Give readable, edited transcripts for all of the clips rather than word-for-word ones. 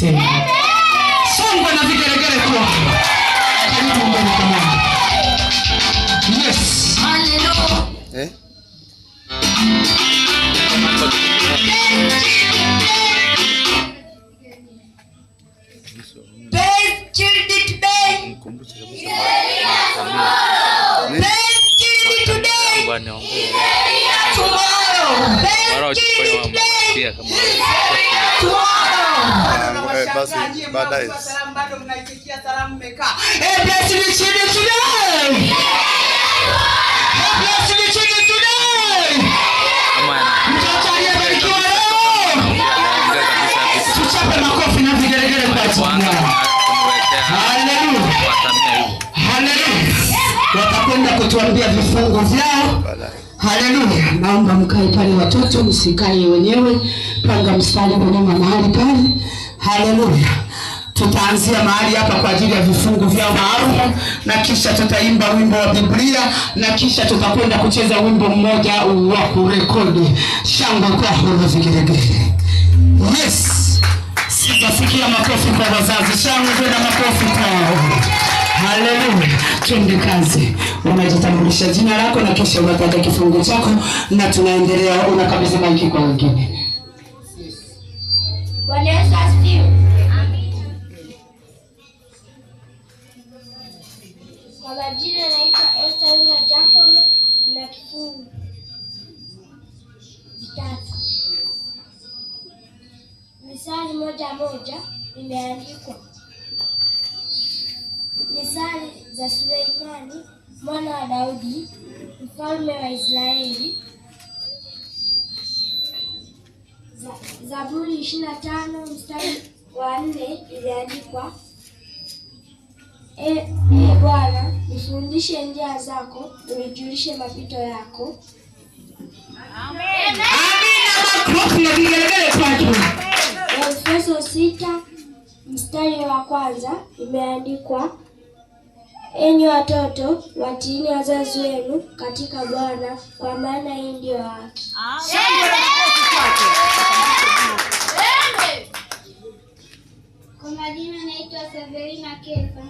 tena. Songa na vigelegele kwa. Karibu mbele kama. Yes. Hallelujah. Basi baadaye. Salamu bado mnaitikia salamu mmekaa. Bless me today. Bless me today. Mtoto aliyebarikiwa leo. Tuchape makofi na vigelegele kwa Bwana. Hallelujah. Hallelujah. Watakwenda kutuambia vifungo vyao. Hallelujah. Naomba mkae pale watoto, msikae wenyewe. Panga mstari kwa nyuma mahali pale. Hallelujah. Tutaanzia mahali hapa kwa ajili ya vifungu vyao maalum, na kisha tutaimba wimbo wa Biblia, na kisha tutakwenda kucheza wimbo mmoja wa kurekodi. Shangwe kwa huru vigelegele. Yes. Sitasikia makofi kwa wazazi. Shangwe na makofi kwao. Hallelujah. Twende kazi. Unajitambulisha jina lako na kisha unapata kifungu chako, na tunaendelea. Unakabidhi maiki kwa wengine. Bwana Yesu asifiwe. Kwa majina naitwa Esther Jacob na kifungu 3. Misali 1:1 imeandikwa. Misali za Suleimani mwana wa Daudi mfalme wa Israeli. Zaburi 25 mstari wa 4 iliandikwa. Bwana, nifundishe njia zako, unijulishe mapito yako. Amen. Makofi na vigelegele kwake. Efeso 6 mstari wa 1 imeandikwa. Enyi watoto, watiini wazazi wenu katika Bwana, kwa maana hii ndio haki. Kwa majina naitwa Severina Kefa.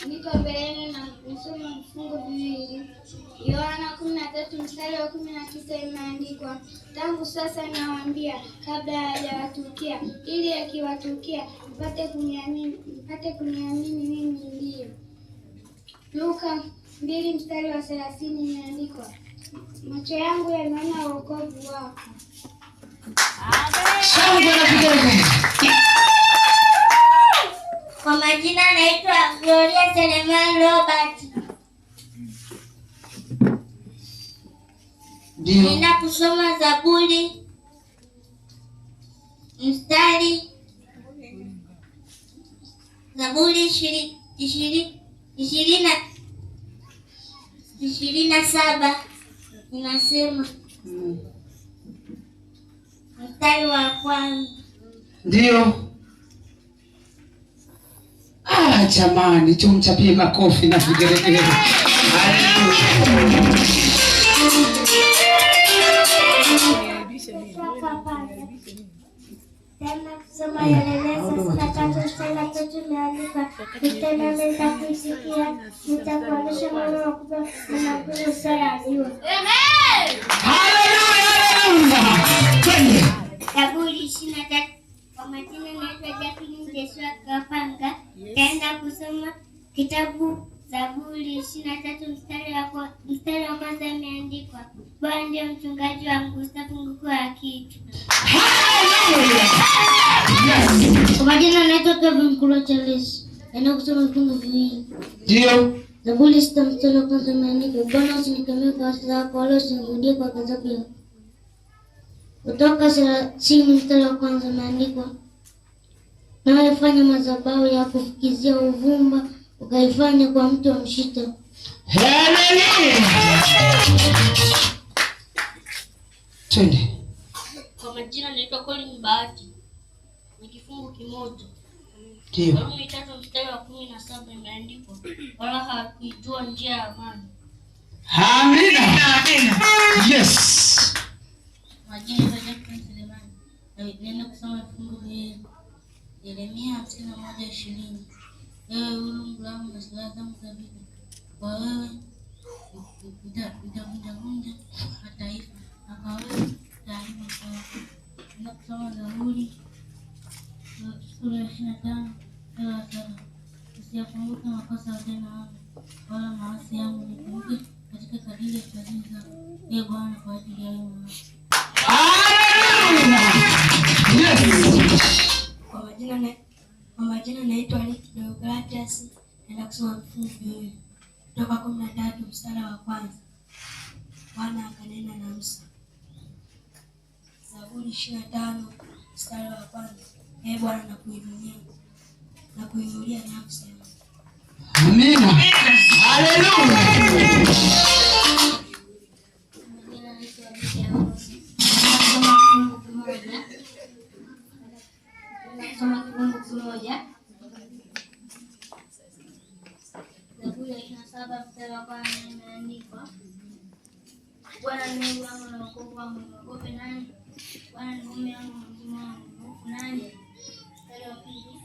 Niko mbele na nisoma vifungu viwili. Yohana 13 mstari wa 19 imeandikwa. Tangu sasa nawaambia kabla hajawatukia, ili akiwatukia mpate kuniamini mimi ndiye. Luka 2 mstari wa 30 imeandikwa. Macho yangu yameona wokovu wako. Kwa majina naitwa Gloria Selemani Robert. Nina kusoma Zaburi mstari Zaburi 27 inasema mstari wa 1. Ndio. Jamani, tumchapie makofi na vigelegele. Tena kusoma Yeremia 33 imeandikwa. Nitaendeleza kuisikia, nitakuonyesha mambo makubwa na makuu usiyoyajua. Hallelujah. Zaburi 23. Kwa majina naitwa Jacqueline Joshua Kapanga. Taenda kusoma kitabu Zaburi 23 mstari wa 1 imeandikwa. Bwana ndiye mchungaji wangu, sitapungukiwa kitu. Kwa majina naitwa Kevin Kulocheles. Taenda kusoma vifungu viwili. Ndio. Zaburi 6 mstari wa 1 imeandikwa. Bwana usinikemee kwa hasira yako, wala usinirudie kwa ghadhabu yako. Kutoka 30 mstari wa 1 imeandikwa. Nawe fanya madhabahu ya kufukizia uvumba, ukaifanya kwa mti wa mshita. Hallelujah. Twende. Kwa majina naitwa Colin Bahati. Ni kifungu kimoja. Ndio. Warumi 3 mstari wa 17 imeandikwa. Wala hakuijua njia ya amani. Amina. Yes. Majina ya Jackson Selemani. Na nenda kusoma vifungu viwili. Yeremia 51:20. Ewe ulungu langu na silaha zangu za vita, kwa wewe nitavunjavunja mataifa, na kwa wewe nitaharibu taifa. Kusoma Zaburi sura ya 25:7. Usiyakumbuke makosa ya ujana wangu, wala maasi yangu, nikumbuke katika kadiri ya fadhili zako, Ee Bwana, kwa ajili ya wema wako. Kwa majina naitwa Deogratias. Naenda kusoma vifungu viwili kutoka 13 mstari wa kwanza. Bwana akanena na Musa. Zaburi 25 mstari wa kwanza. Ee Bwana, nakuinulia nafsi yangu. Amina. Haleluya. Soma kifungu kimoja. Zaburi ya 27 mstari wa kwanza imeandikwa, Bwana ni Mungu wangu na wokovu wangu, nimwogope nani? Bwana ni ngome yangu na uzima wangu, nimhofu nani? Mstari wa pili.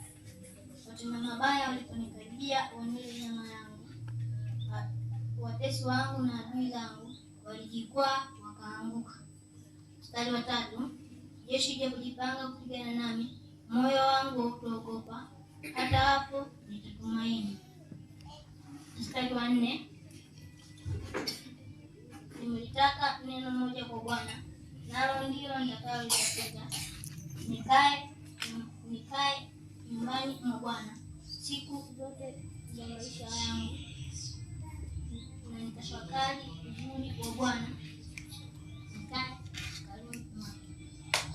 Watenda mabaya waliponikaribia, wanile nyama yangu, watesi wangu na adui zangu walijikwaa wakaanguka. Mstari wa tatu. Jeshi lije kujipanga kupigana nami, moyo wangu hautaogopa, hata hapo nitatumaini. Mstari wa 4. Nimelitaka neno moja kwa Bwana, nalo ndilo nitakalolitafuta, nikae nyumbani mwa Bwana siku zote za maisha yangu, na nitafakari uzuri wa Bwana, nikae karibu mwake.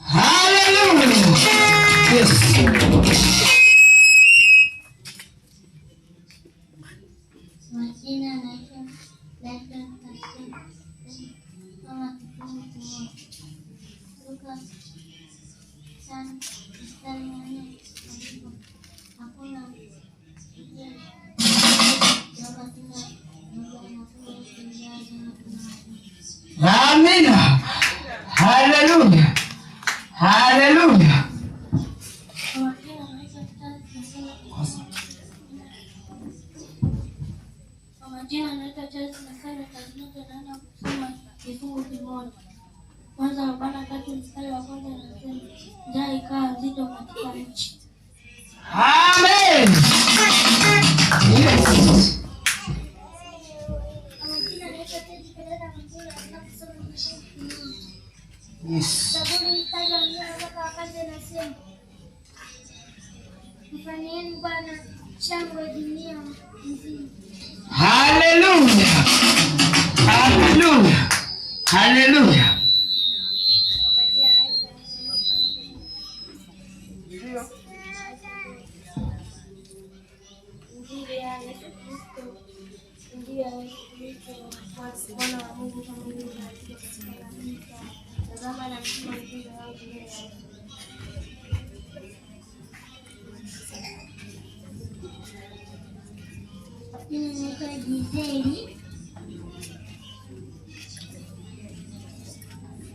Hallelujah. Yes. Majina naitwa Lefton Kassim. Kama kifungu kimoja. Luka 5 mstari wa 4. Hakuna Amina. Haleluya. Haleluya. Kwa majina naitwa Charles Nasana Kazinoto, naenda kusoma kifungu kimoja. Mwanzo wa 43 mstari wa kwanza unasema, njaa ikawa nzito katika nchi. Amen. Yes. Yes. Zaburi mstari wa 100 wakati anasema, mfanyieni Bwana shangwe dunia nzima. Haleluya. Haleluya. Haleluya. Injili ya Yesu Kristo, Injili ya Yesu Kristo, Mwana wa Mungu kama ilivyoandikwa katika nabii. Tazama na mtuma mtume wangu mbele ya Yesu. Jina naitwa Giseli.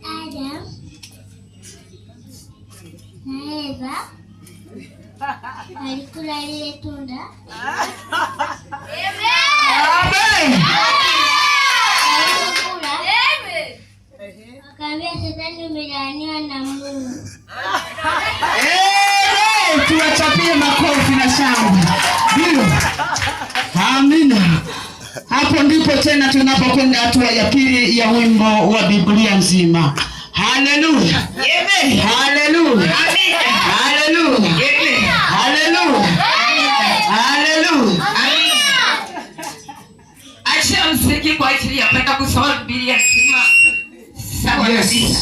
Adam na Eva alikula lile tunda. Akaambia Shetani, umelaaniwa na Mungu. Tuwachapie makofi na shangwe. Ndio. Amina. Hapo ndipo tena tunapokwenda hatua ya pili ya wimbo wa Biblia nzima. Haleluya. Amen. Haleluya. Amen. Haleluya. Amen. Haleluya. Haleluya. Acha mziki kwa ajili ya kwenda kusoma Biblia nzima. Sawa kabisa.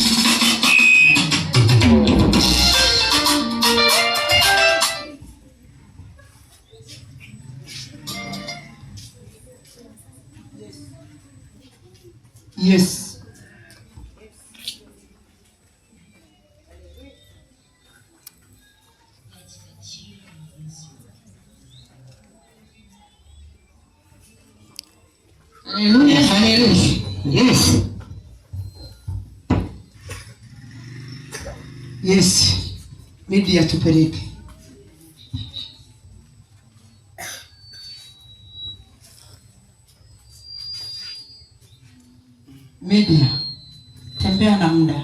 Yes. Haleluya. Haleluya. Yes. Yes. Media tupeleke. Media. Tembea na muda.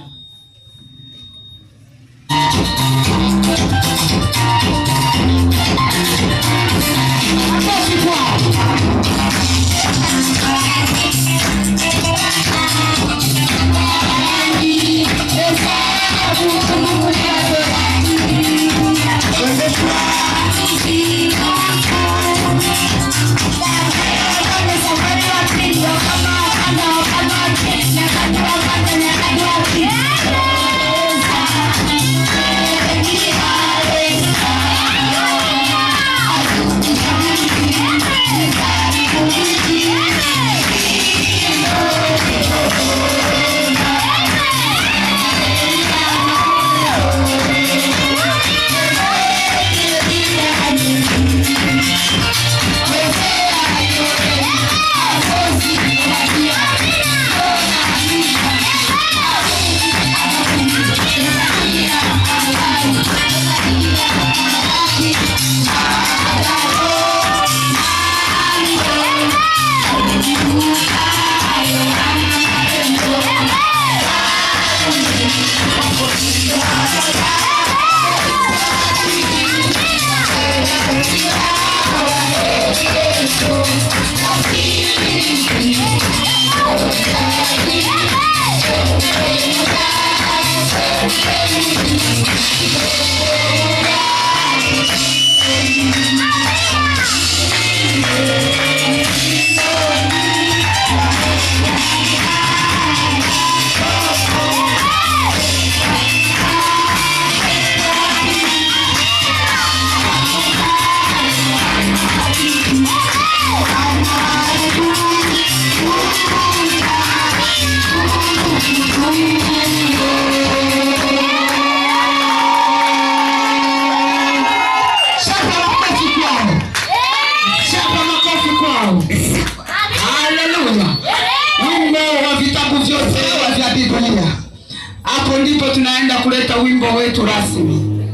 Hapo ndipo tunaenda kuleta wimbo wetu rasmi.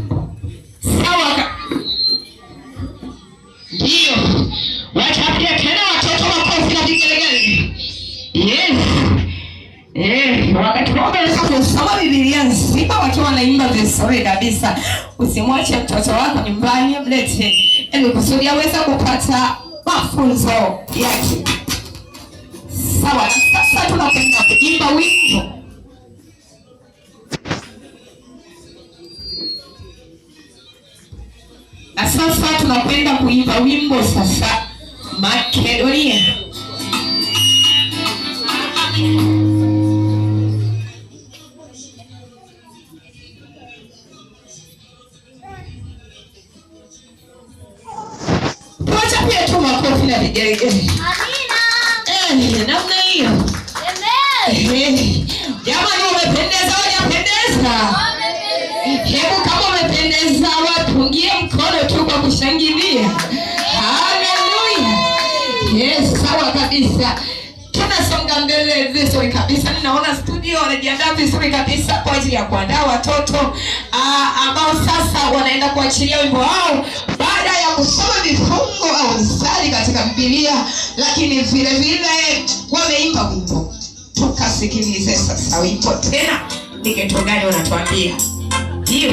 Sawa? Ndio. Watapiga tena watoto makofi na vigelegele. Yes. Wakati wao kusoma Biblia nzima wakiwa wanaimba vizuri kabisa. Usimwache mtoto wako nyumbani, mlete ili kusudi aweze kupata mafunzo yake. Sawa, sasa tunakwenda kuimba wimbo. Na sasa tunakwenda kuimba wimbo sasa, Makedonia. Tuacha pia tu makofi na vigelegele. Amina. Namna hiyo. Amen. Jamani, umependeza hujapendeza? Hebu kama umependeza wapungie mkono tu kwa kushangilia. Haleluya. Yes, sawa kabisa. Tunasonga mbele vizuri kabisa. Ninaona studio wanajiandaa vizuri kabisa kwa ajili ya kuandaa watoto ambao sasa wanaenda kuachilia wimbo wao baada ya kusoma vifungo au mstari katika Biblia, lakini vile vile wameimba wimbo. Tukasikilize sasa wimbo tena. Ni kitu gani wanatuambia? Ndio.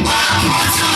One more time.